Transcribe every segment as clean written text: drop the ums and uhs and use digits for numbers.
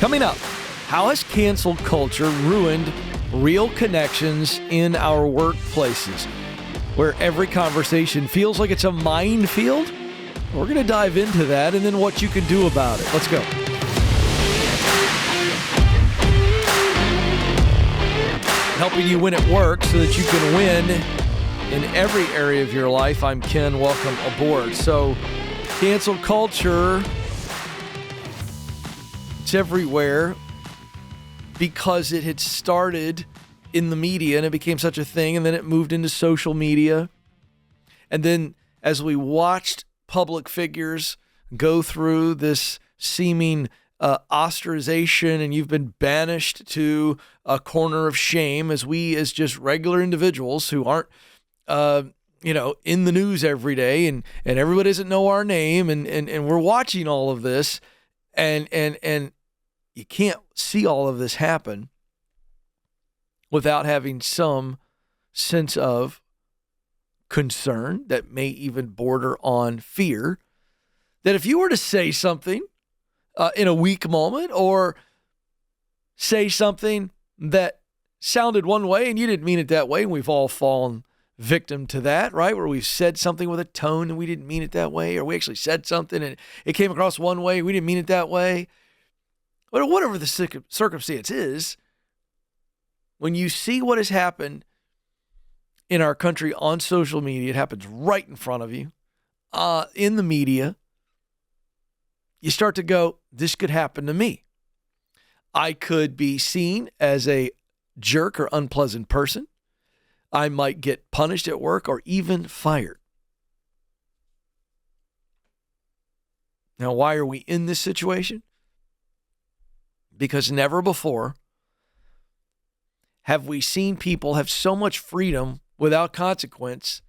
Coming up, how has cancel culture ruined real connections in our workplaces, where every conversation feels like it's a minefield? We're going to dive into that and then what you can do about it. Let's go. Helping you win at work so that you can win in every area of your life. I'm Ken. Welcome aboard. So, cancel culture, it's everywhere because it had started in the media and it became such a thing, and then it moved into social media. And then as we watched public figures go through this seeming ostracization, and you've been banished to a corner of shame, as just regular individuals who aren't in the news every day, and everybody doesn't know our name, and we're watching all of this, and you can't see all of this happen without having some sense of concern that may even border on fear, that if you were to say something in a weak moment, or say something that sounded one way and you didn't mean it that way, and we've all fallen victim to that, right? Where we've said something with a tone and we didn't mean it that way, or we actually said something and it came across one way, we didn't mean it that way. But whatever the circumstance is, when you see what has happened in our country on social media, it happens right in front of you, in the media, you start to go, this could happen to me. I could be seen as a jerk or unpleasant person. I might get punished at work or even fired. Now, why are we in this situation? Because never before have we seen people have so much freedom without consequence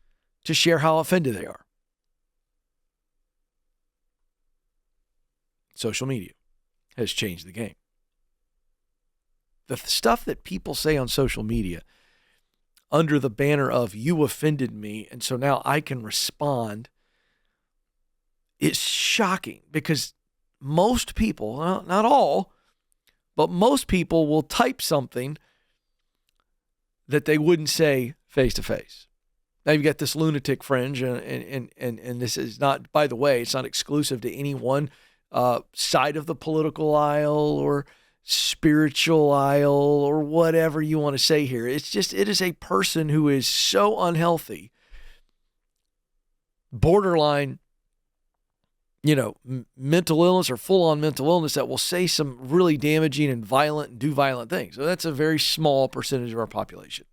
to share how offended they are. Social media has changed the game. The stuff that people say on social media under the banner of "you offended me, and so now I can respond," is shocking, because most people, well, not all, but most people will type something that they wouldn't say face to face. Now you've got this lunatic fringe, and this is not, by the way, it's not exclusive to any one side of the political aisle or spiritual aisle or whatever you want to say here. It's just, it is a person who is so unhealthy, borderline, mental illness or full-on mental illness, that will say some really damaging and violent and do violent things. So that's a very small percentage of our population.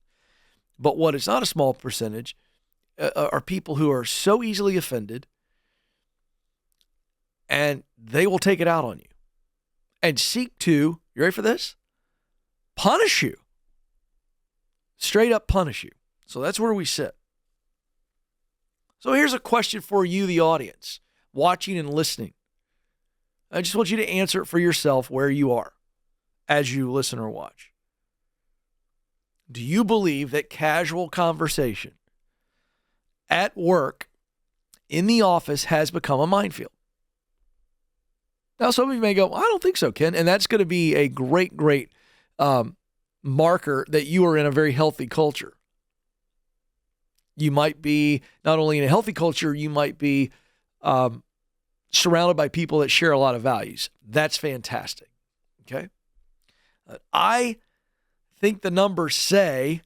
But what is not a small percentage are people who are so easily offended, and they will take it out on you and seek to, you ready for this? Punish you. Straight up punish you. So that's where we sit. So here's a question for you, the audience, watching and listening. I just want you to answer it for yourself where you are as you listen or watch. Do you believe that casual conversation at work, in the office, has become a minefield? Now, some of you may go, I don't think so, Ken. And that's going to be a great marker that you are in a very healthy culture. You might be not only in a healthy culture, you might be surrounded by people that share a lot of values. That's fantastic. Okay. I think the numbers say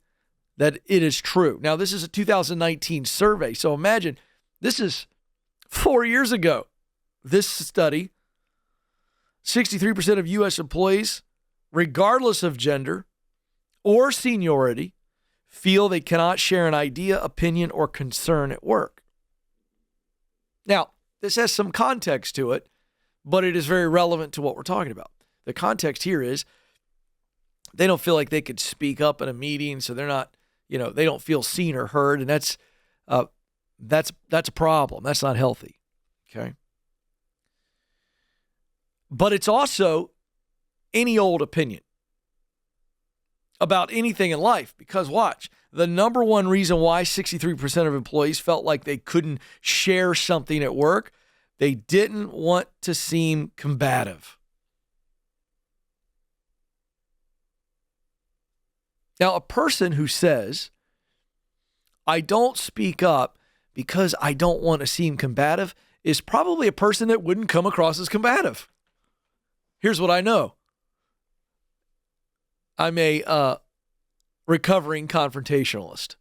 that it is true. Now, this is a 2019 survey. So imagine, this is 4 years ago. This study, 63% of U.S. employees, regardless of gender or seniority, feel they cannot share an idea, opinion, or concern at work. Now, this has some context to it, but it is very relevant to what we're talking about. The context here is they don't feel like they could speak up in a meeting, so they're not, they don't feel seen or heard, and that's a problem. That's not healthy. Okay. But it's also any old opinion about anything in life, because watch, the number one reason why 63% of employees felt like they couldn't share something at work, they didn't want to seem combative. Now, a person who says, I don't speak up because I don't want to seem combative is probably a person that wouldn't come across as combative. Here's what I know. I'm a recovering confrontationalist.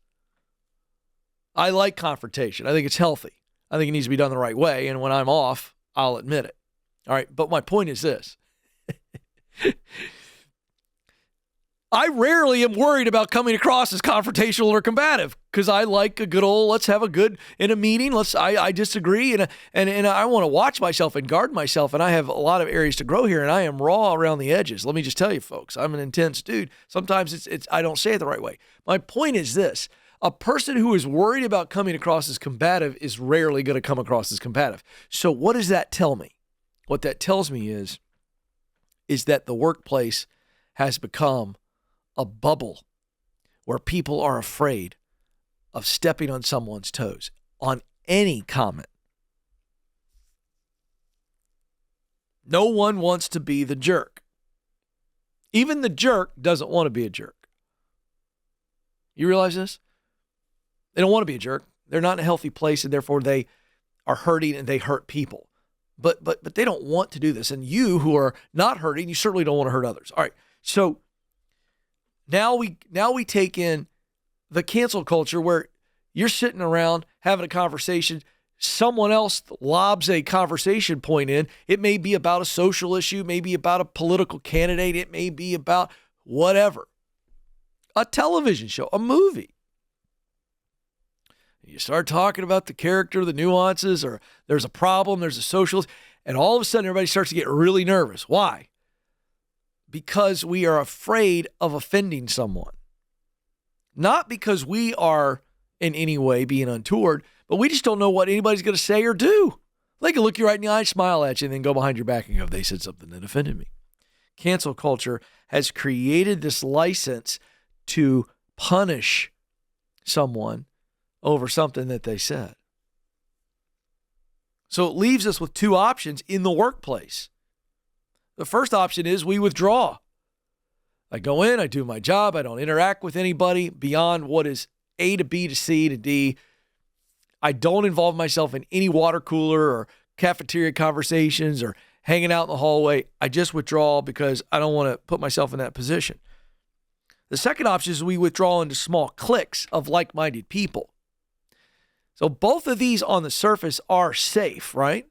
I like confrontation. I think it's healthy. I think it needs to be done the right way. And when I'm off, I'll admit it. All right. But my point is this. I rarely am worried about coming across as confrontational or combative because I like a good old, let's have a good, in a meeting, I disagree and I want to watch myself and guard myself, and I have a lot of areas to grow here, and I am raw around the edges. Let me just tell you, folks, I'm an intense dude. Sometimes it's I don't say it the right way. My point is this. A person who is worried about coming across as combative is rarely going to come across as combative. So what does that tell me? What that tells me is that the workplace has become a bubble where people are afraid of stepping on someone's toes on any comment. No one wants to be the jerk. Even the jerk doesn't want to be a jerk. You realize this? They don't want to be a jerk. They're not in a healthy place, and therefore they are hurting and they hurt people. But they don't want to do this. And you who are not hurting, you certainly don't want to hurt others. All right. So now we take in the cancel culture where you're sitting around having a conversation. Someone else lobs a conversation point in. It may be about a social issue, maybe about a political candidate. It may be about whatever. A television show, a movie. You start talking about the character, the nuances, or there's a problem, there's a social, and all of a sudden everybody starts to get really nervous. Why? Because we are afraid of offending someone. Not because we are in any way being untoward, but we just don't know what anybody's going to say or do. They can look you right in the eye, smile at you, and then go behind your back and go, they said something that offended me. Cancel culture has created this license to punish someone over something that they said. So it leaves us with two options in the workplace. The first option is we withdraw. I go in, I do my job, I don't interact with anybody beyond what is A to B to C to D. I don't involve myself in any water cooler or cafeteria conversations or hanging out in the hallway. I just withdraw because I don't want to put myself in that position. The second option is we withdraw into small cliques of like-minded people. So both of these on the surface are safe, right?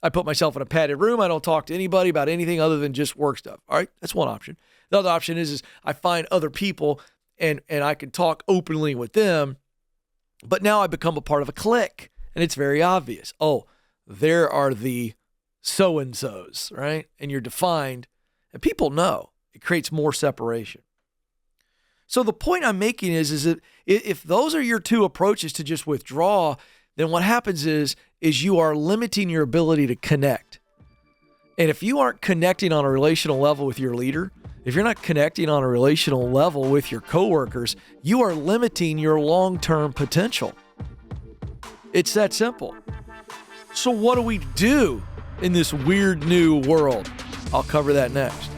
I put myself in a padded room. I don't talk to anybody about anything other than just work stuff. All right, that's one option. The other option is I find other people and I can talk openly with them, but now I become a part of a clique, and it's very obvious. Oh, there are the so-and-sos, right? And you're defined, and people know. It creates more separation. So the point I'm making is that if those are your two approaches to just withdraw, then what happens is you are limiting your ability to connect. And if you aren't connecting on a relational level with your leader, if you're not connecting on a relational level with your coworkers, you are limiting your long-term potential. It's that simple. So what do we do in this weird new world? I'll cover that next.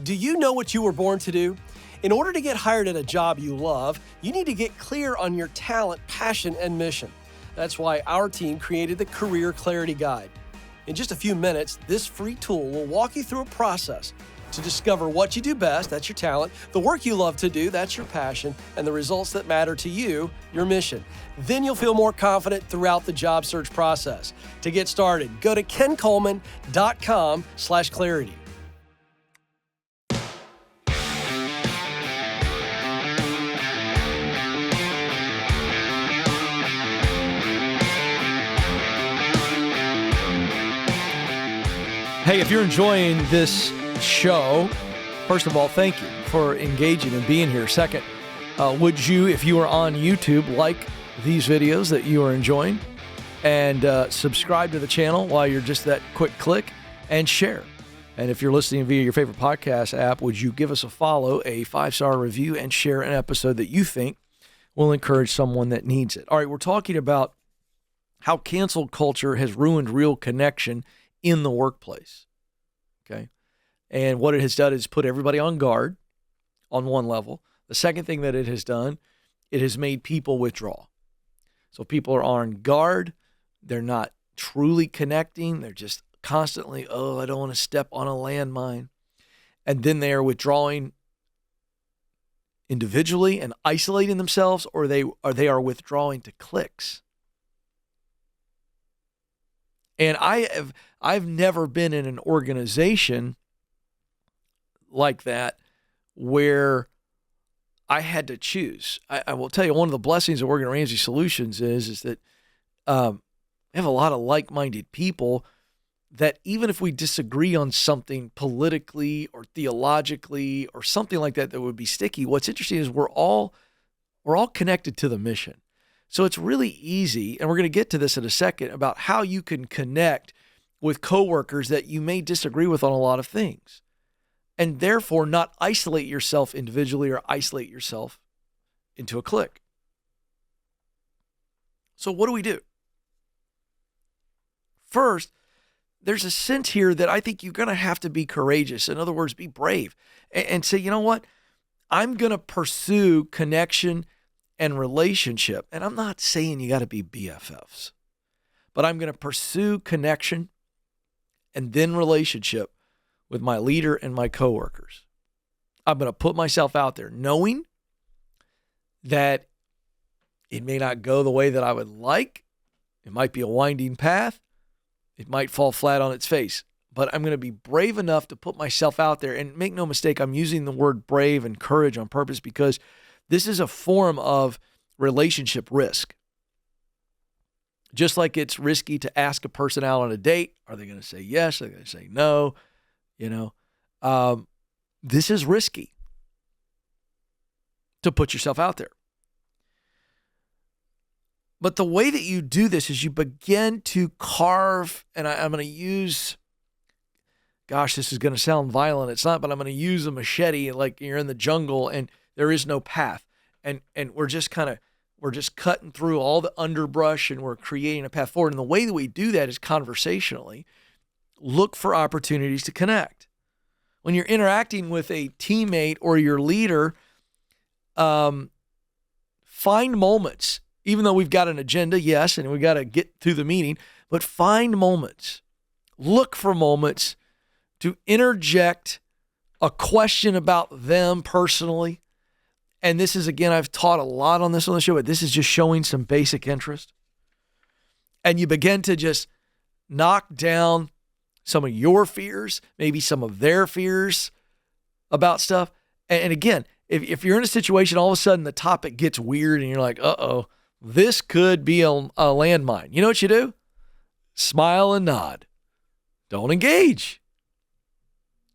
Do you know what you were born to do? In order to get hired at a job you love, you need to get clear on your talent, passion, and mission. That's why our team created the Career Clarity Guide. In just a few minutes, this free tool will walk you through a process to discover what you do best, that's your talent, the work you love to do, that's your passion, and the results that matter to you, your mission. Then you'll feel more confident throughout the job search process. To get started, go to kencoleman.com/clarity. Hey, if you're enjoying this show, first of all, thank you for engaging and being here. Second, would you, if you are on YouTube, like these videos that you are enjoying and subscribe to the channel while you're just that quick click and share. And if you're listening via your favorite podcast app, would you give us a follow, a 5-star review, and share an episode that you think will encourage someone that needs it? All right, we're talking about how cancel culture has ruined real connection in the workplace. Okay. And what it has done is put everybody on guard on one level. The second thing that it has done, it has made people withdraw. So people are on guard. They're not truly connecting. They're just constantly, oh, I don't want to step on a landmine. And then they are withdrawing individually and isolating themselves, or they are withdrawing to cliques. And I've never been in an organization like that where I had to choose. I will tell you, one of the blessings of working at Ramsey Solutions is that we have a lot of like-minded people that even if we disagree on something politically or theologically or something like that would be sticky, what's interesting is we're all connected to the mission. So it's really easy, and we're going to get to this in a second, about how you can connect with coworkers that you may disagree with on a lot of things, and therefore not isolate yourself individually or isolate yourself into a clique. So what do we do? First, there's a sense here that I think you're going to have to be courageous. In other words, be brave and say, you know what? I'm going to pursue connection and relationship. And I'm not saying you got to be BFFs, but I'm going to pursue connection and then relationship with my leader and my coworkers. I'm going to put myself out there knowing that it may not go the way that I would like. It might be a winding path. It might fall flat on its face, but I'm going to be brave enough to put myself out there. And make no mistake, I'm using the word brave and courage on purpose because this is a form of relationship risk. Just like it's risky to ask a person out on a date. Are they going to say yes? Are they going to say no? This is risky to put yourself out there. But the way that you do this is you begin to carve, and I'm going to use, this is going to sound violent. It's not, but I'm going to use a machete like you're in the jungle and there is no path. And we're just cutting through all the underbrush and we're creating a path forward. And the way that we do that is conversationally. Look for opportunities to connect. When you're interacting with a teammate or your leader, find moments. Even though we've got an agenda, yes, and we've got to get through the meeting, but find moments. Look for moments to interject a question about them personally. And this is, again, I've taught a lot on this on the show, but this is just showing some basic interest. And you begin to just knock down some of your fears, maybe some of their fears about stuff. And again, if you're in a situation, all of a sudden the topic gets weird and you're like, uh-oh, this could be a landmine. You know what you do? Smile and nod. Don't engage.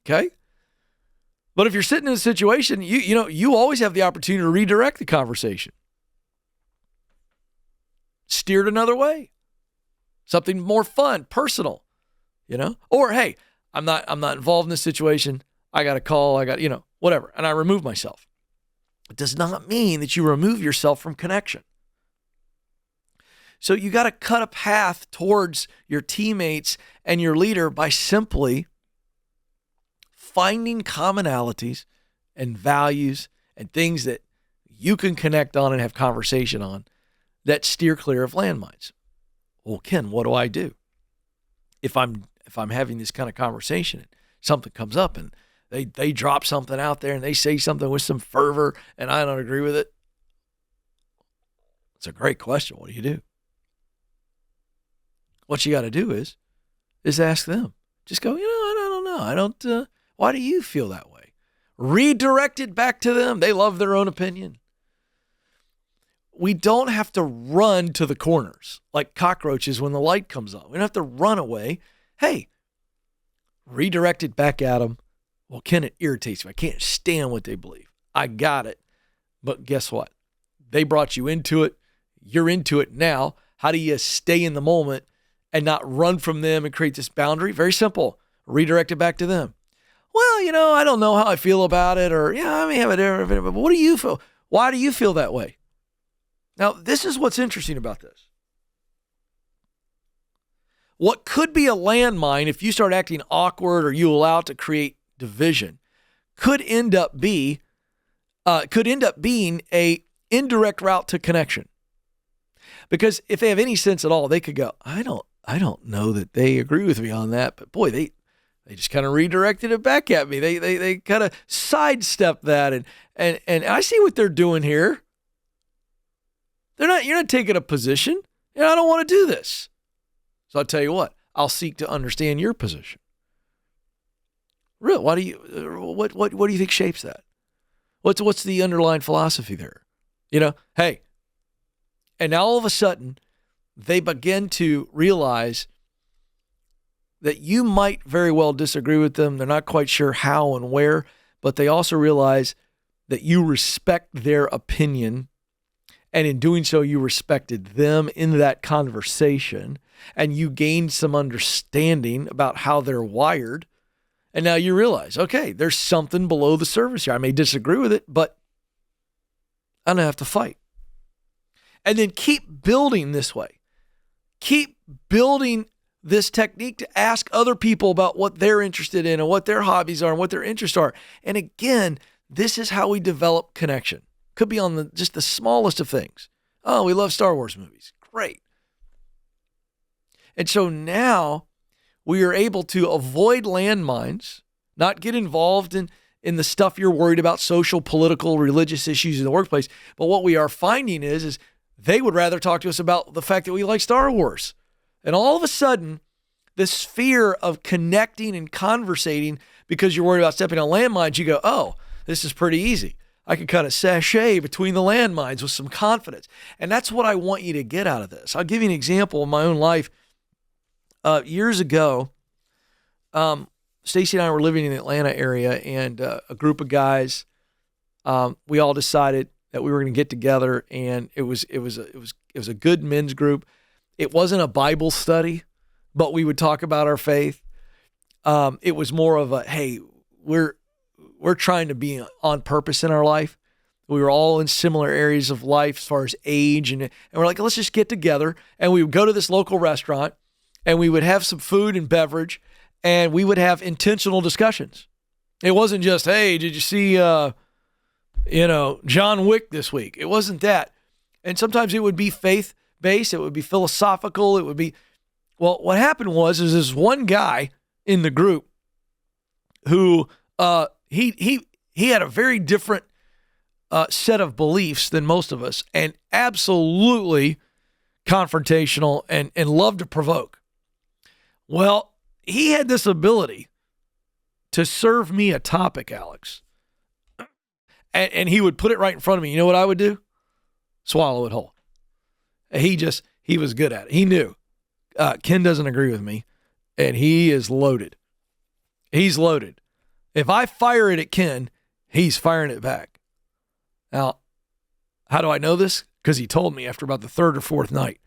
Okay? But if you're sitting in a situation, you always have the opportunity to redirect the conversation. Steer it another way. Something more fun, personal, Or, hey, I'm not involved in this situation. I got a call, whatever. And I remove myself. It does not mean that you remove yourself from connection. So you got to cut a path towards your teammates and your leader by simply finding commonalities and values and things that you can connect on and have conversation on that steer clear of landmines. Well, Ken, what do I do? If I'm having this kind of conversation and something comes up and they drop something out there and they say something with some fervor and I don't agree with it, it's a great question. What do you do? What you got to do is ask them. Just go, I don't know. Why do you feel that way? Redirect it back to them. They love their own opinion. We don't have to run to the corners like cockroaches when the light comes on. We don't have to run away. Hey, redirect it back at them. Well, Ken, it irritates me. I can't stand what they believe. I got it. But guess what? They brought you into it. You're into it now. How do you stay in the moment and not run from them and create this boundary? Very simple. Redirect it back to them. Well, I don't know how I feel about it, or, I may have a different opinion, but what do you feel? Why do you feel that way? Now, this is what's interesting about this. what could be a landmine if you start acting awkward or you allow it to create division could end up being a indirect route to connection. Because if they have any sense at all, they could go, I don't know that they agree with me on that, but boy, they just kind of redirected it back at me. They kind of sidestepped that, and I see what they're doing here. You're not taking a position. I don't want to do this. So I'll tell you what, I'll seek to understand your position. Really, what do you think shapes that? What's the underlying philosophy there? Hey, and now all of a sudden, they begin to realize that you might very well disagree with them. They're not quite sure how and where, but they also realize that you respect their opinion. And in doing so, you respected them in that conversation, and you gained some understanding about how they're wired. And now you realize, okay, there's something below the surface here. I may disagree with it, but I don't have to fight. And then keep building this way. Keep building this technique to ask other people about what they're interested in and what their hobbies are and what their interests are. And again, this is how we develop connection. Could be on just the smallest of things. Oh, we love Star Wars movies. Great. And so now we are able to avoid landmines, not get involved in the stuff you're worried about, social, political, religious issues in the workplace. But what we are finding is they would rather talk to us about the fact that we like Star Wars. And all of a sudden, this fear of connecting and conversating because you're worried about stepping on landmines, you go, oh, this is pretty easy. I can kind of sashay between the landmines with some confidence. And that's what I want you to get out of this. I'll give you an example of my own life. Years ago, Stacy and I were living in the Atlanta area, and a group of guys, we all decided that we were going to get together, and it was a good men's group. It wasn't a Bible study, but we would talk about our faith. It was more of a, hey, we're trying to be on purpose in our life. We were all in similar areas of life as far as age, and we're like, let's just get together. And we would go to this local restaurant, and we would have some food and beverage, and we would have intentional discussions. It wasn't just, hey, did you see, John Wick this week? It wasn't that. And sometimes it would be faith-based. It would be philosophical. It would be, well, what happened was this one guy in the group who he had a very different set of beliefs than most of us, and absolutely confrontational and loved to provoke. Well, he had this ability to serve me a topic, Alex, and he would put it right in front of me. You know what I would do? Swallow it whole. He was good at it. He knew Ken doesn't agree with me, and he is loaded. He's loaded. If I fire it at Ken, he's firing it back. Now, how do I know this? Because he told me after about the third or fourth night.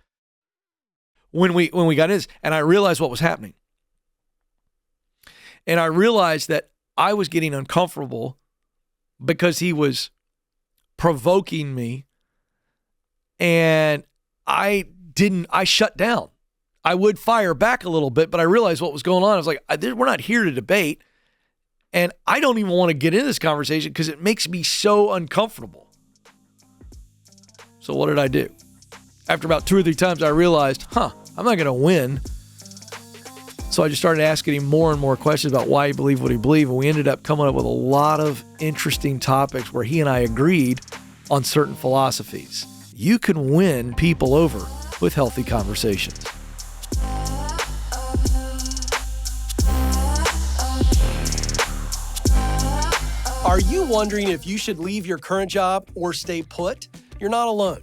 When we got in this, and I realized what was happening. And I realized that I was getting uncomfortable because he was provoking me, and I shut down. I would fire back a little bit, but I realized what was going on. I was like, we're not here to debate, and I don't even want to get into this conversation because it makes me so uncomfortable. So what did I do? After about 2 or 3 times, I realized, I'm not going to win. So I just started asking him more and more questions about why he believed what he believed, and we ended up coming up with a lot of interesting topics where he and I agreed on certain philosophies. You can win people over with healthy conversations. Are you wondering if you should leave your current job or stay put? You're not alone.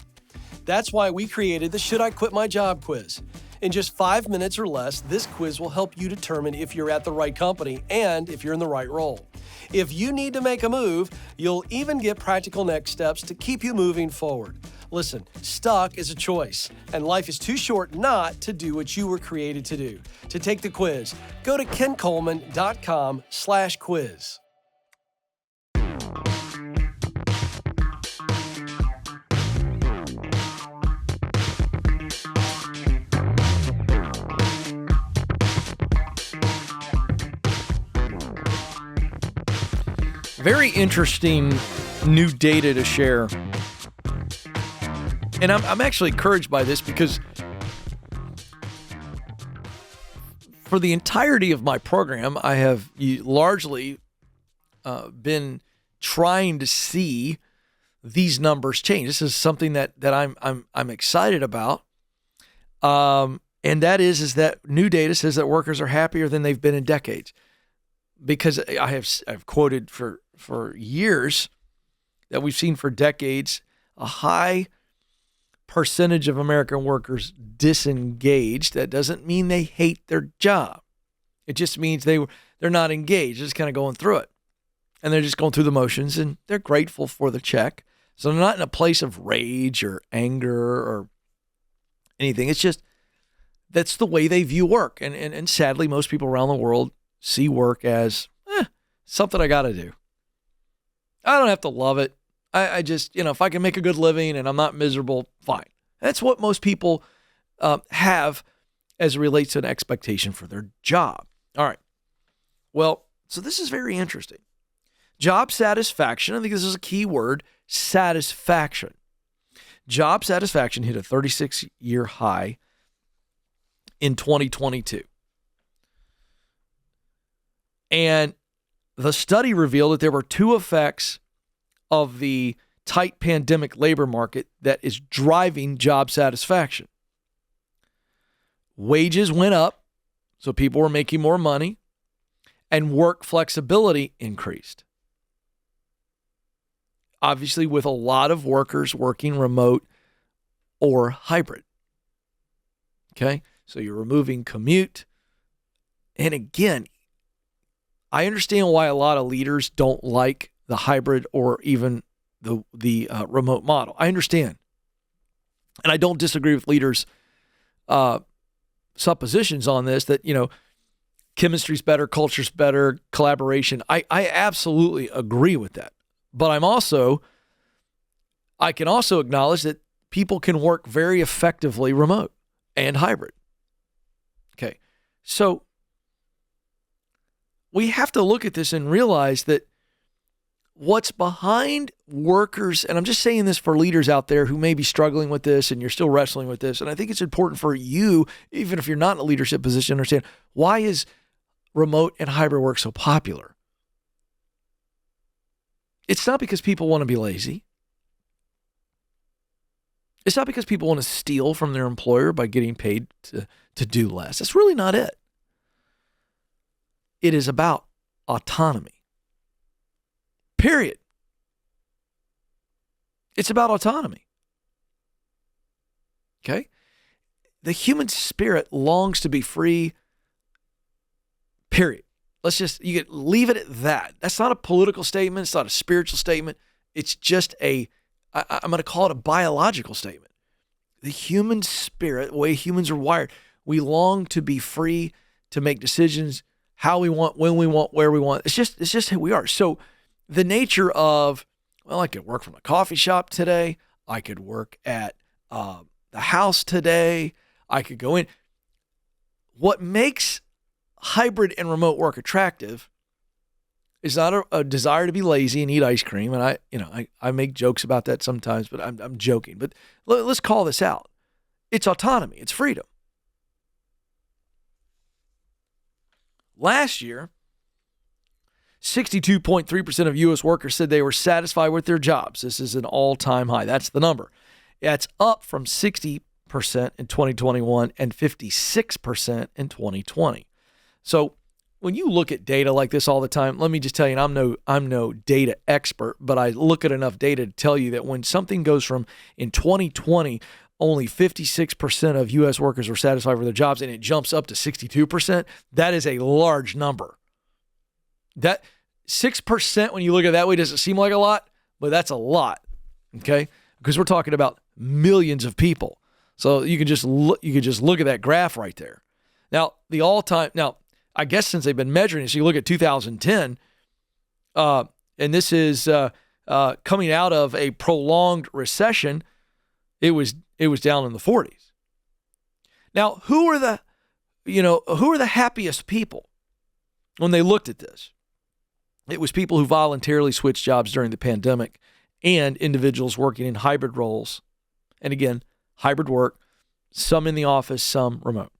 That's why we created the Should I Quit My Job quiz. In just 5 minutes or less, this quiz will help you determine if you're at the right company and if you're in the right role. If you need to make a move, you'll even get practical next steps to keep you moving forward. Listen, stuck is a choice, and life is too short not to do what you were created to do. To take the quiz, go to kencoleman.com/quiz. Very interesting new data to share. And I'm actually encouraged by this because for the entirety of my program, I have largely been trying to see these numbers change. This is something that I'm excited about, and that is that new data says that workers are happier than they've been in decades. Because I've quoted for years that we've seen for decades a high percentage of American workers disengaged. That doesn't mean they hate their job. It just means they're not engaged. They're just kind of going through it. And they're just going through the motions, and they're grateful for the check. So they're not in a place of rage or anger or anything. It's just that's the way they view work. And sadly, most people around the world see work as something I got to do. I don't have to love it. I just, if I can make a good living and I'm not miserable, fine. That's what most people have as it relates to an expectation for their job. All right. Well, so this is very interesting. Job satisfaction, I think this is a key word, satisfaction. Job satisfaction hit a 36-year high in 2022. And the study revealed that there were two effects of the tight pandemic labor market that is driving job satisfaction. Wages went up, so people were making more money, and work flexibility increased. Obviously, with a lot of workers working remote or hybrid. Okay, so you're removing commute. And again, I understand why a lot of leaders don't like the hybrid or even the remote model. I understand. And I don't disagree with leaders' suppositions on this that, chemistry's better, culture's better, collaboration. I absolutely agree with that. But I can also acknowledge that people can work very effectively remote and hybrid. Okay. So we have to look at this and realize that what's behind workers, and I'm just saying this for leaders out there who may be struggling with this and you're still wrestling with this, and I think it's important for you, even if you're not in a leadership position, to understand why is remote and hybrid work so popular? It's not because people want to be lazy. It's not because people want to steal from their employer by getting paid to do less. That's really not it. It is about autonomy. Period. It's about autonomy. Okay? The human spirit longs to be free. Period. Leave it at that. That's not a political statement. It's not a spiritual statement. It's just I'm going to call it a biological statement. The human spirit, the way humans are wired, we long to be free to make decisions how we want, when we want, where we want. It's just who we are. So the nature of, I could work from a coffee shop today. I could work at the house today. I could go in. What makes hybrid and remote work attractive is not a desire to be lazy and eat ice cream. And I make jokes about that sometimes, but I'm joking. But let's call this out. It's autonomy. It's freedom. Last year, 62.3% of U.S. workers said they were satisfied with their jobs. This is an all-time high. That's the number. That's up from 60% in 2021 and 56% in 2020. So when you look at data like this all the time, let me just tell you, and I'm no data expert, but I look at enough data to tell you that when something goes from in 2020, only 56% of U.S. workers were satisfied with their jobs, and it jumps up to 62%, that is a large number. That 6%, when you look at it that way, doesn't seem like a lot, but that's a lot, okay? Because we're talking about millions of people. So you can just look at that graph right there. Now, I guess since they've been measuring it, so you look at 2010, and this is coming out of a prolonged recession, it was down in the 40s. Now, who are the happiest people when they looked at this? It was people who voluntarily switched jobs during the pandemic and individuals working in hybrid roles. And again, hybrid work, some in the office, some remote.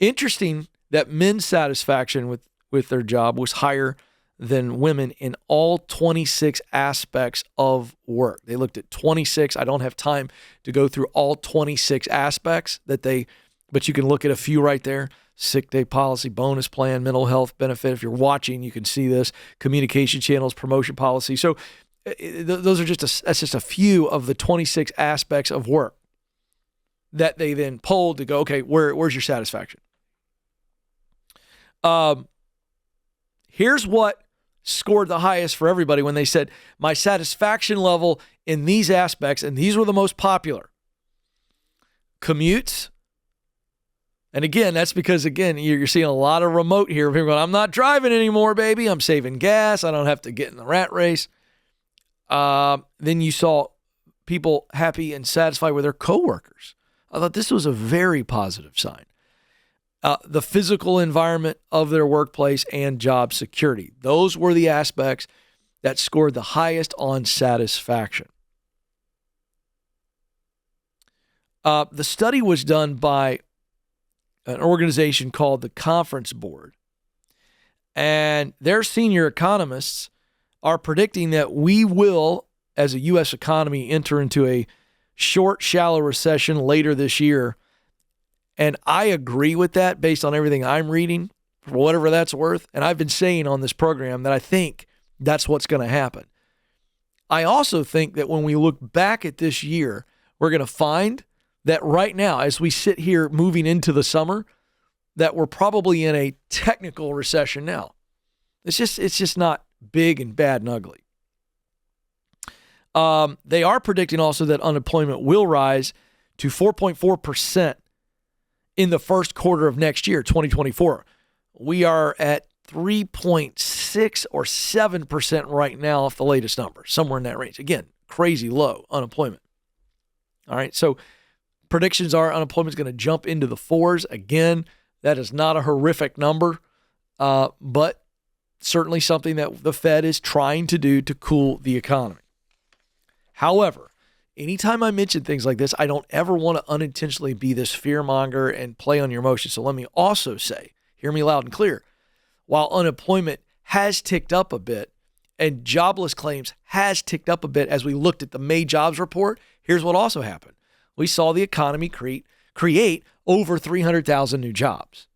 Interesting that men's satisfaction with their job was higher than women in all 26 aspects of work. They looked at 26. I don't have time to go through all 26 aspects but you can look at a few right there. Sick day policy, bonus plan, mental health benefit. If you're watching, you can see this. Communication channels, promotion policy. So that's just a few of the 26 aspects of work that they then polled to go, okay, where's your satisfaction? Here's what scored the highest for everybody when they said, my satisfaction level in these aspects, and these were the most popular. Commutes. And again, that's because, you're seeing a lot of remote here. People going, I'm not driving anymore, baby. I'm saving gas. I don't have to get in the rat race. Then you saw people happy and satisfied with their coworkers. I thought this was a very positive sign. The physical environment of their workplace and job security. Those were the aspects that scored the highest on satisfaction. The study was done by an organization called the Conference Board, and their senior economists are predicting that we will, as a U.S. economy, enter into a short, shallow recession later this year. And I agree with that based on everything I'm reading, for whatever that's worth. And I've been saying on this program that I think that's what's going to happen. I also think that when we look back at this year, we're going to find that right now, as we sit here moving into the summer, that we're probably in a technical recession now. It's just not big and bad and ugly. They are predicting also that unemployment will rise to 4.4% in the first quarter of next year, 2024. We are at 3.6 or 7% right now off the latest number, somewhere in that range. Again, crazy low unemployment. All right, so predictions are unemployment is going to jump into the 4s. Again, that is not a horrific number, but certainly something that the Fed is trying to do to cool the economy. However, anytime I mention things like this, I don't ever want to unintentionally be this fearmonger and play on your emotions. So let me also say, hear me loud and clear, while unemployment has ticked up a bit and jobless claims has ticked up a bit as we looked at the May jobs report, here's what also happened. We saw the economy create over 300,000 new jobs.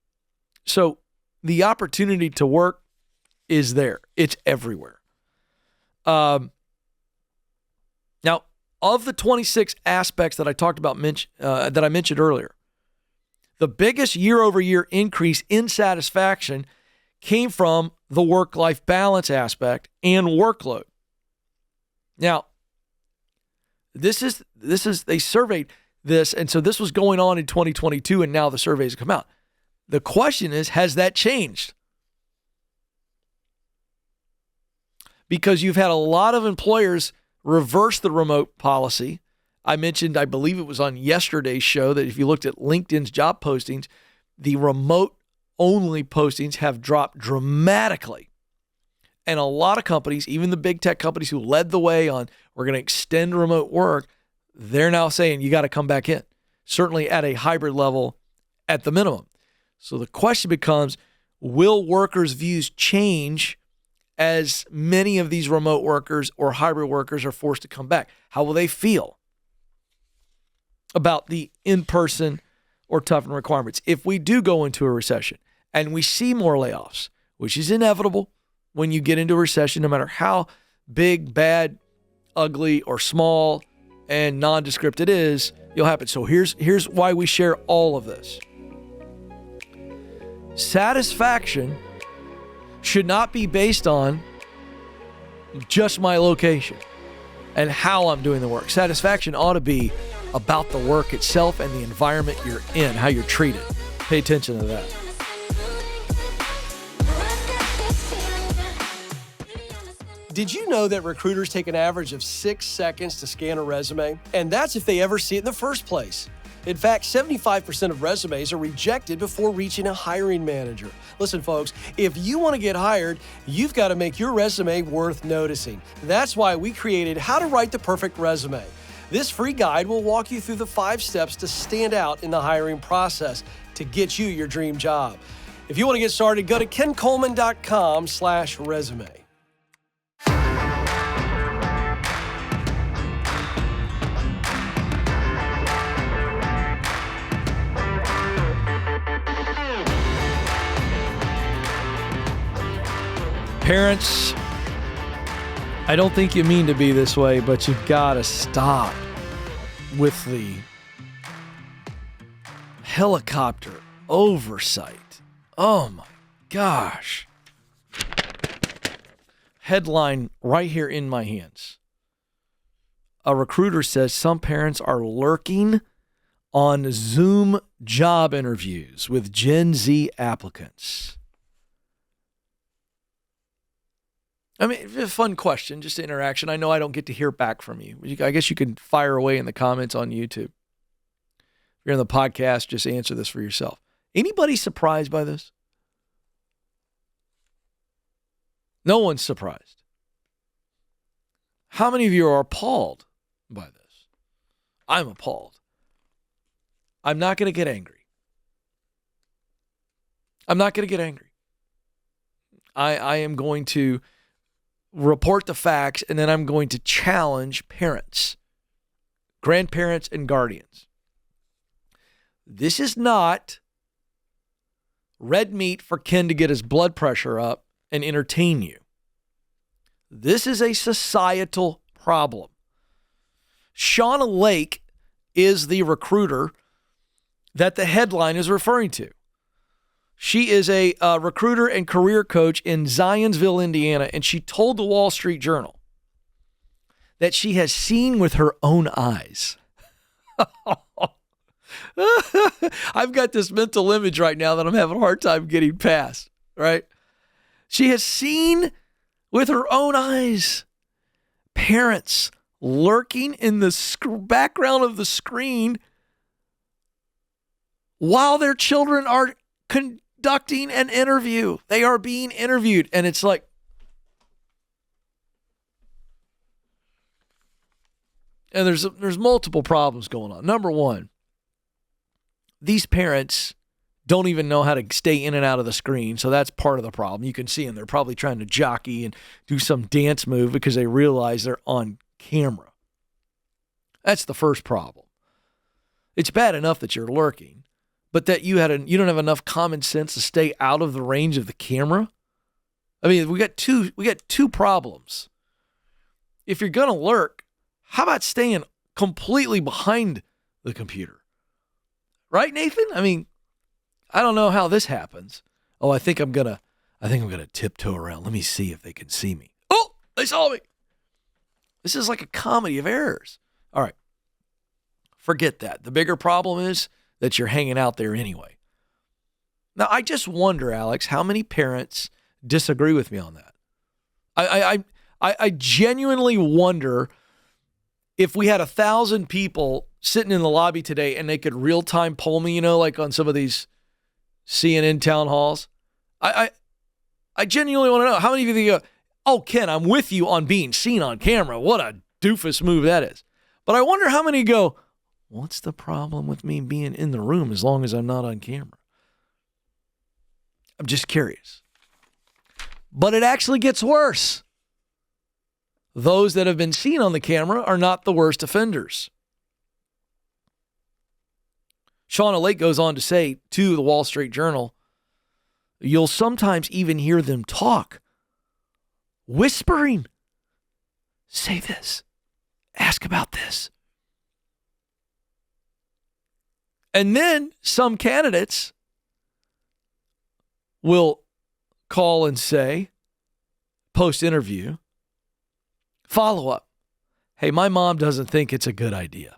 So the opportunity to work is there. It's everywhere. Now, of the 26 aspects that I talked about, that I mentioned earlier, the biggest year-over-year increase in satisfaction came from the work-life balance aspect and workload. Now, this is they surveyed this, and so this was going on in 2022, and now the surveys have come out. The question is, has that changed? Because you've had a lot of employers reverse the remote policy. I mentioned, I believe it was on yesterday's show, that if you looked at LinkedIn's job postings, the remote-only postings have dropped dramatically. And a lot of companies, even the big tech companies who led the way on we're going to extend remote work, they're now saying you got to come back in, certainly at a hybrid level at the minimum. So the question becomes, will workers' views change as many of these remote workers or hybrid workers are forced to come back? How will they feel about the in-person or toughened requirements if we do go into a recession and we see more layoffs, which is inevitable when you get into a recession, no matter how big, bad, ugly, or small and nondescript it is, it'll happen. So here's why we share all of this. Satisfaction should not be based on just my location and how I'm doing the work. Satisfaction ought to be about the work itself and the environment you're in, how you're treated. Pay attention to that. Did you know that recruiters take an average of 6 seconds to scan a resume? And that's if they ever see it in the first place. In fact, 75% of resumes are rejected before reaching a hiring manager. Listen, folks, if you want to get hired, you've got to make your resume worth noticing. That's why we created How to Write the Perfect Resume. This free guide will walk you through the 5 steps to stand out in the hiring process to get you your dream job. If you want to get started, go to kencoleman.com/resume. Parents, I don't think you mean to be this way, but you've got to stop with the helicopter oversight. Oh my gosh. Headline right here in my hands. A recruiter says some parents are lurking on Zoom job interviews with Gen Z applicants. I mean, it's a fun question, just an interaction. I know I don't get to hear back from you. I guess you can fire away in the comments on YouTube. If you're on the podcast, just answer this for yourself. Anybody surprised by this? No one's surprised. How many of you are appalled by this? I'm appalled. I'm not going to get angry. I'm not going to get angry. I am going to report the facts, and then I'm going to challenge parents, grandparents, and guardians. This is not red meat for Ken to get his blood pressure up and entertain you. This is a societal problem. Shauna Lake is the recruiter that the headline is referring to. She is a recruiter and career coach in Zionsville, Indiana, and she told the Wall Street Journal that she has seen with her own eyes. I've got this mental image right now that I'm having a hard time getting past, right? She has seen with her own eyes parents lurking in the background of the screen while their children are conducting an interview. They are being interviewed, and it's like, and there's multiple problems going on. Number one, these parents don't even know how to stay in and out of the screen, so that's part of the problem. You can see them. They're probably trying to jockey and do some dance move because they realize they're on camera. That's the first problem. It's bad enough that you're lurking, but that you don't have enough common sense to stay out of the range of the camera. I mean, we got two problems. If you're gonna lurk, how about staying completely behind the computer? Right, Nathan? I mean, I don't know how this happens. Oh, I think I'm gonna tiptoe around. Let me see if they can see me. Oh, they saw me. This is like a comedy of errors. All right. Forget that. The bigger problem is that you're hanging out there anyway. Now, I just wonder, Alex, how many parents disagree with me on that? I genuinely wonder if we had 1,000 people sitting in the lobby today and they could real-time poll me, like on some of these CNN town halls. I genuinely want to know how many of you go, oh, Ken, I'm with you on being seen on camera. What a doofus move that is. But I wonder how many go, what's the problem with me being in the room as long as I'm not on camera? I'm just curious. But it actually gets worse. Those that have been seen on the camera are not the worst offenders. Shauna Lake goes on to say to the Wall Street Journal, you'll sometimes even hear them talk, whispering, say this, ask about this. And then some candidates will call and say, post-interview, follow-up, hey, my mom doesn't think it's a good idea.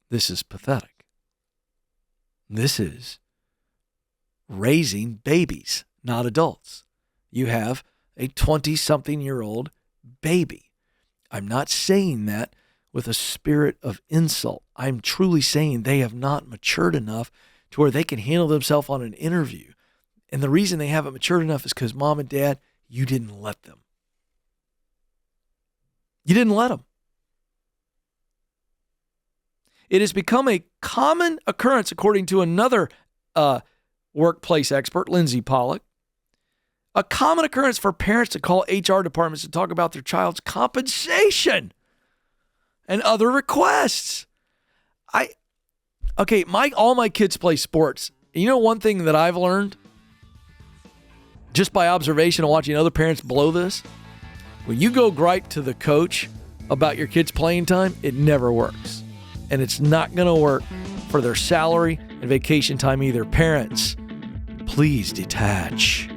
This is pathetic. This is raising babies, not adults. You have a 20-something-year-old baby. I'm not saying that with a spirit of insult. I'm truly saying they have not matured enough to where they can handle themselves on an interview. And the reason they haven't matured enough is because mom and dad, you didn't let them. You didn't let them. It has become a common occurrence, according to another workplace expert, Lindsay Pollack, a common occurrence for parents to call HR departments to talk about their child's compensation and other requests. All my kids play sports. You know one thing that I've learned just by observation and watching other parents blow this? When you go gripe to the coach about your kid's playing time, it never works. And it's not going to work for their salary and vacation time either. Parents, please detach.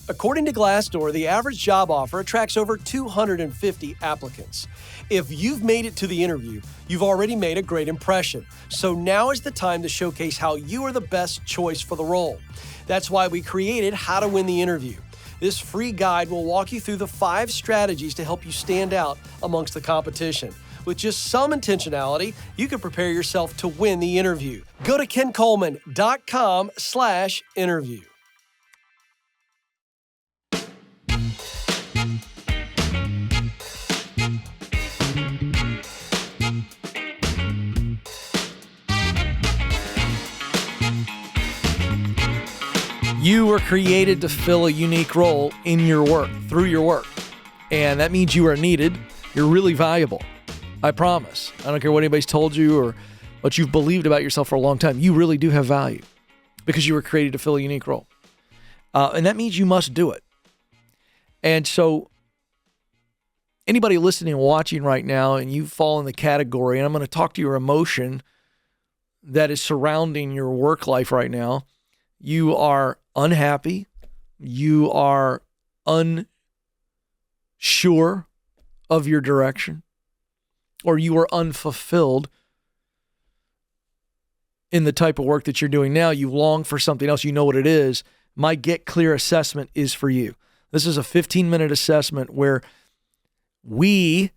According to Glassdoor, the average job offer attracts over 250 applicants. If you've made it to the interview, you've already made a great impression. So now is the time to showcase how you are the best choice for the role. That's why we created How to Win the Interview. This free guide will walk you through the 5 strategies to help you stand out amongst the competition. With just some intentionality, you can prepare yourself to win the interview. Go to kencoleman.com/interview. You were created to fill a unique role in your work, through your work. And that means you are needed. You're really valuable. I promise. I don't care what anybody's told you or what you've believed about yourself for a long time. You really do have value because you were created to fill a unique role. And that means you must do it. And so anybody listening and watching right now, and you fall in the category, and I'm going to talk to your emotion that is surrounding your work life right now. You are unhappy. You are unsure of your direction, or you are unfulfilled in the type of work that you're doing now. You long for something else. You know what it is. My Get Clear assessment is for you. This is a 15-minute assessment where we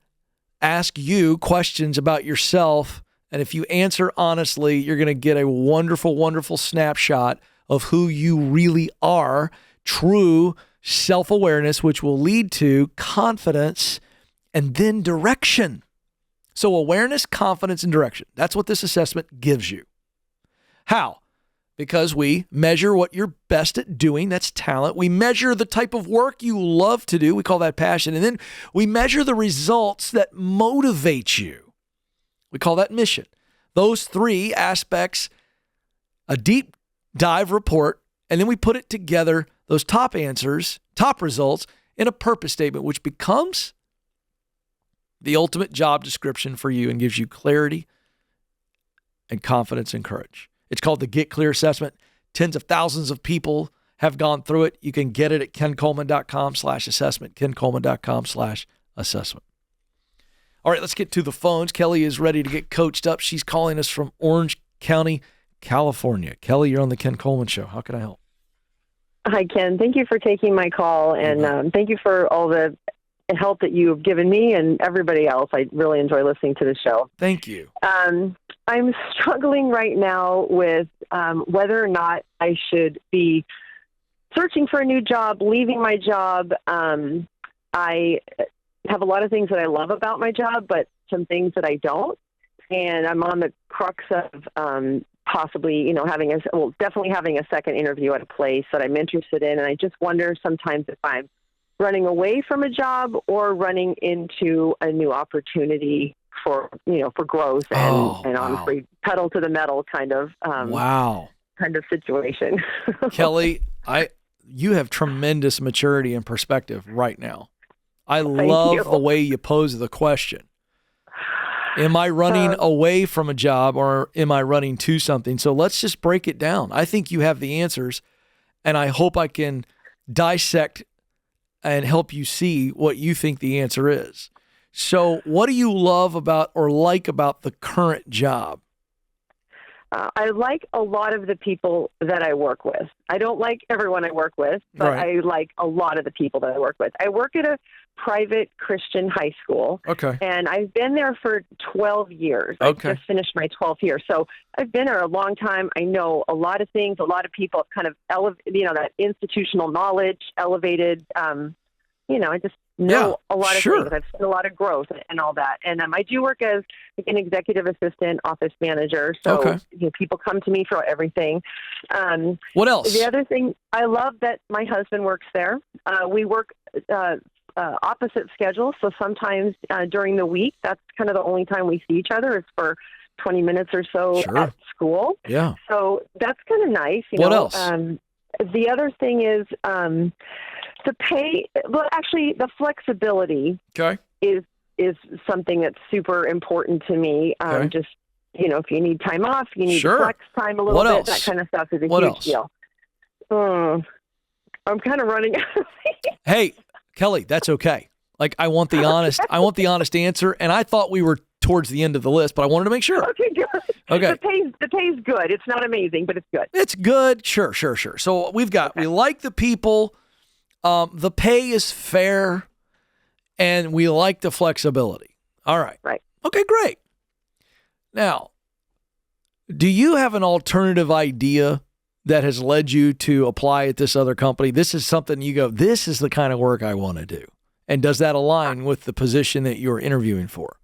ask you questions about yourself, and if you answer honestly, you're going to get a wonderful, wonderful snapshot of who you really are, true self-awareness, which will lead to confidence and then direction. So awareness, confidence, and direction. That's what this assessment gives you. How? Because we measure what you're best at doing. That's talent. We measure the type of work you love to do. We call that passion. And then we measure the results that motivate you. We call that mission. Those 3 aspects, a deep dive report, and then we put it together, those top answers, top results, in a purpose statement, which becomes the ultimate job description for you and gives you clarity and confidence and courage. It's called the Get Clear Assessment. Tens of thousands of people have gone through it. You can get it at kencoleman.com/assessment, kencoleman.com/assessment. All right, let's get to the phones. Kelly is ready to get coached up. She's calling us from Orange County, California. Kelly, you're on the Ken Coleman Show. How can I help? Hi, Ken. Thank you for taking my call, and thank you for all the help that you've given me and everybody else. I really enjoy listening to the show. Thank you. I'm struggling right now with whether or not I should be searching for a new job, leaving my job. I have a lot of things that I love about my job, but some things that I don't. And I'm on the crux of possibly, definitely having a second interview at a place that I'm interested in. And I just wonder sometimes if I'm running away from a job or running into a new opportunity for growth and honestly pedal to the metal kind of situation. Kelly, you have tremendous maturity and perspective right now. I love the way you pose the question. Am I running away from a job or am I running to something? So let's just break it down. I think you have the answers, and I hope I can dissect and help you see what you think the answer is. So what do you love about or like about the current job? I like a lot of the people that I work with. I don't like everyone I work with, but Right. I like a lot of the people that I work with. I work at a private Christian high school, Okay. and I've been there for 12 years. Okay. I just finished my 12th year. So I've been there a long time. I know a lot of things. A lot of people have kind of that institutional knowledge, elevated, I just know a lot of sure. things. I've seen a lot of growth and all that. And I do work as an executive assistant, office manager. So people come to me for everything. What else? The other thing, I love that my husband works there. We work opposite schedules. So sometimes during the week, that's kind of the only time we see each other is for 20 minutes or so at school. Yeah. So that's kind of nice. What else? The other thing is the pay. Well, actually, the flexibility is something that's super important to me. Just if you need time off, you need to flex time a little bit. That kind of stuff is a huge deal. I'm kind of running out of things. Hey, Kelly, that's okay. Like I want the honest answer, and I thought we were towards the end of the list, but I wanted to make sure. Okay, good. Okay. The pay's good. It's not amazing, but it's good. It's good. Sure. So we like the people. The pay is fair, and we like the flexibility. All right. Right. Okay, great. Now, do you have an alternative idea that has led you to apply at this other company? This is something you go, this is the kind of work I want to do. And does that align with the position that you're interviewing for?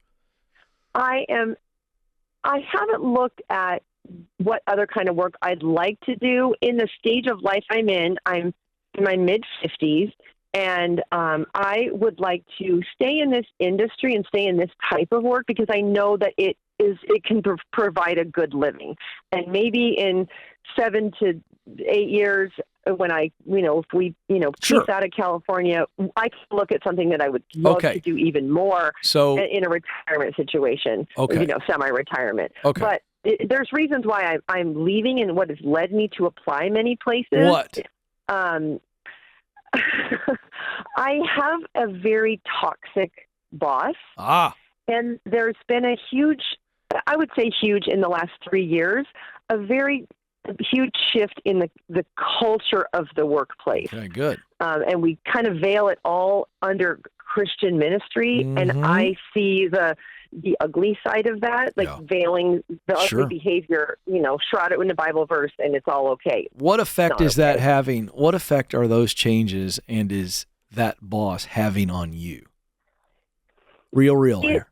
I haven't looked at what other kind of work I'd like to do. In the stage of life I'm in my mid-50s, and I would like to stay in this industry and stay in this type of work because I know that it can provide a good living. And maybe in 7 to 8 years, when if we peace out of California, I can look at something that I would love to do even more in a retirement situation, semi-retirement. Okay. But there's reasons why I'm leaving and what has led me to apply many places. What? I have a very toxic boss. And there's been a huge, I would say huge in the last 3 years, a very huge shift in the culture of the workplace. Okay, good. And we kind of veil it all under Christian ministry. Mm-hmm. And I see the ugly side of that, veiling the ugly behavior, shroud it in the Bible verse and it's all okay. What effect is that having? What effect are those changes and is that boss having on you? Real here.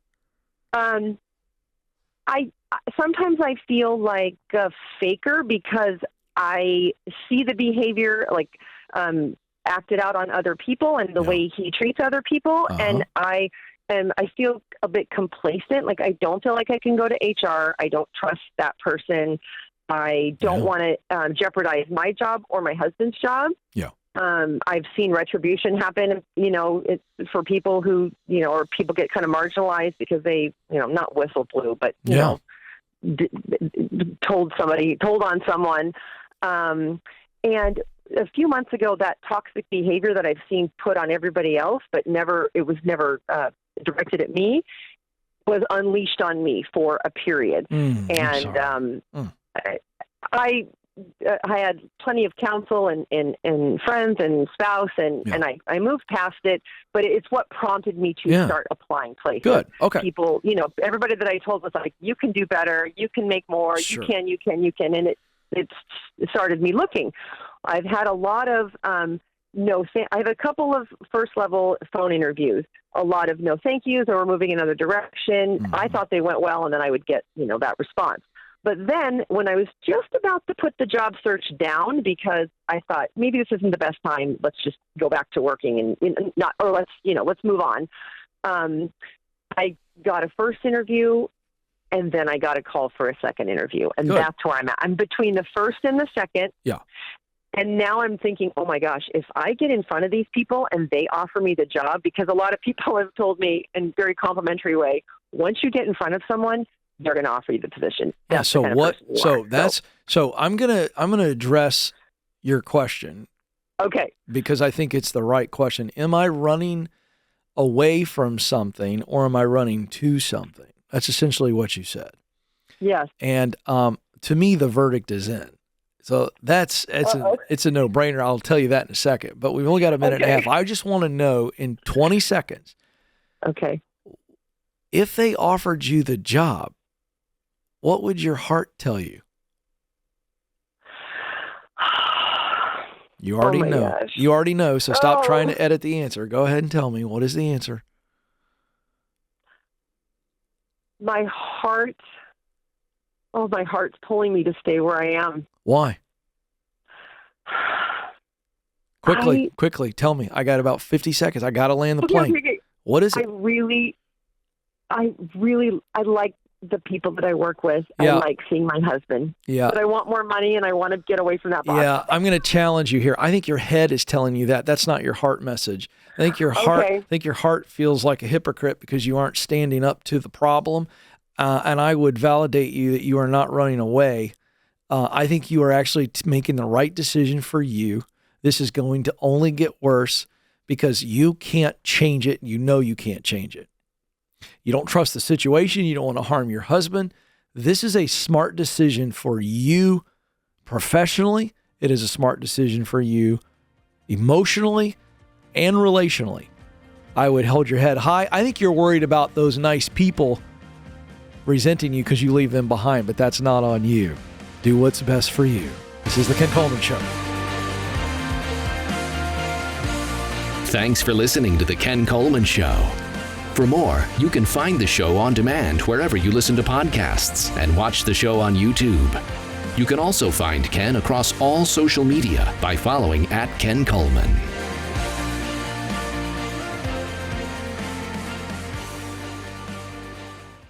Sometimes I feel like a faker because I see the behavior acted out on other people and the way he treats other people. And I feel a bit complacent. Like I don't feel like I can go to HR. I don't trust that person. I don't want to jeopardize my job or my husband's job. Yeah. I've seen retribution happen, for people who, or people get kind of marginalized because they, not whistle blew, but, told on someone. And a few months ago, that toxic behavior that I've seen put on everybody else, but it was never directed at me, was unleashed on me for a period. I had plenty of counsel and friends and spouse, and I moved past it, but it's what prompted me to start applying places. Good. Okay. People, everybody that I told was like, you can do better, you can make more, you can. And it started me looking. I've had a lot of, I have a couple of first level phone interviews, a lot of no thank yous, or we're moving another direction. Mm-hmm. I thought they went well, and then I would get, that response. But then when I was just about to put the job search down because I thought maybe this isn't the best time, let's just go back to working let's move on. I got a first interview and then I got a call for a second interview. And that's where I'm at. I'm between the first and the second. Yeah. And now I'm thinking, oh my gosh, if I get in front of these people and they offer me the job, because a lot of people have told me in a very complimentary way, once you get in front of someone, they're going to offer you the position. That's so I'm going to address your question. Okay. Because I think it's the right question. Am I running away from something or am I running to something? That's essentially what you said. Yes. And to me, the verdict is in. So it's a no-brainer. I'll tell you that in a second. But we've only got a minute and a half. I just want to know in 20 seconds. Okay. If they offered you the job, what would your heart tell you? You already know. Gosh. You already know. So stop trying to edit the answer. Go ahead and tell me, what is the answer? My heart's pulling me to stay where I am. Why? Quickly, tell me. I got about 50 seconds. I got to land the plane. Okay. What is it? I like the people that I work with. Yeah. I like seeing my husband. Yeah. But I want more money and I want to get away from that boss. Yeah, I'm going to challenge you here. I think your head is telling you that. That's not your heart message. I think your heart feels like a hypocrite because you aren't standing up to the problem. And I would validate you that you are not running away. I think you are actually making the right decision for you. This is going to only get worse because you can't change it. You know you can't change it. You don't trust the situation. You don't want to harm your husband. This is a smart decision for you professionally. It is a smart decision for you emotionally and relationally. I would hold your head high. I think you're worried about those nice people resenting you because you leave them behind, but that's not on you. Do what's best for you. This is the Ken Coleman Show. Thanks for listening to the Ken Coleman Show. For more, you can find the show on demand wherever you listen to podcasts and watch the show on YouTube. You can also find Ken across all social media by following @Ken Coleman.